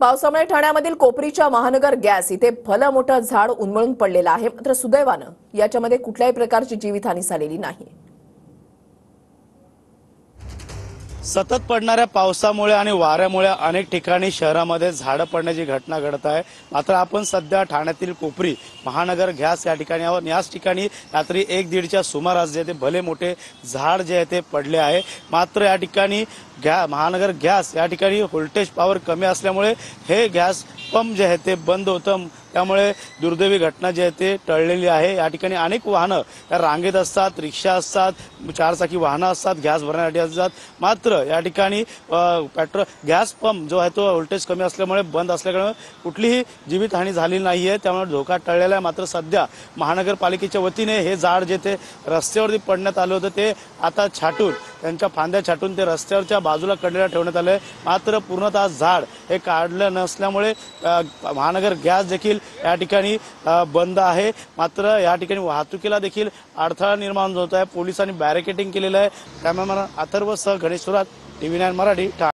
पावसामुळे ठाण्यामधील कोपरीच्या महानगर गॅस इथे भलं मोठं झाड उन्मळून पडलेलं आहे। मात्र सुदैवानं याच्यामध्ये कुठल्याही प्रकारची जीवितहानी झालेली नाही। सतत पडणाऱ्या पावसामुळे आणि वाऱ्यामुळे अनेक ठिकाणी शहरामध्ये झाडं पडण्याची घटना घडत आहे। मात्र आपण सध्या ठाण्यातील कोपरी महानगर गॅस या ठिकाणी आहोत। याच ठिकाणी रात्री 1:30च्या सुमारास जे ते भले मोठे झाड जे आहे ते पडले आहे। मात्र या ठिकाणी महानगर गॅस या ठिकाणी व्होल्टेज पॉवर कमी असल्यामुळे हे गॅस पंप जे आहे ते बंद होतं। त्यामुळे दुर्दैवी घटना जी आहे ते टळलेली आहे। या ठिकाणी अनेक वाहनं या रांगेत असतात, रिक्षा असतात, चारचाकी वाहनं असतात, गॅस भरण्यासाठी असतात। मात्र या ठिकाणी पेट्रोल गॅस पंप जो आहे तो व्होल्टेज कमी असल्यामुळे बंद असल्यामुळे कुठलीही जीवितहानी झाली नाहीये। त्यामुळे धोका टळलेला आहे। मात्र सध्या महानगरपालिकेच्या वतीने हे झाड जे ते रस्त्यावरती पडण्यात आले होते ते आता छाटून त्यांच्या फांद्या छाटून ते रस्त्यावरच्या बाजूला कडेला ठेवण्यात आले। मात्र पूर्णतः झाड हे काढलं नसल्यामुळे महानगर गॅस देखील या ठिकाणी बंद आहे। मात्र या ठिकाणी वाहतुकीला देखील अडथळा निर्माण होत आहे। पोलिसांनी बॅरिकेडिंग केलेलं आहे। कॅमेरामॅन अथर्व सह गणेश सुरात, TV9 मराठी।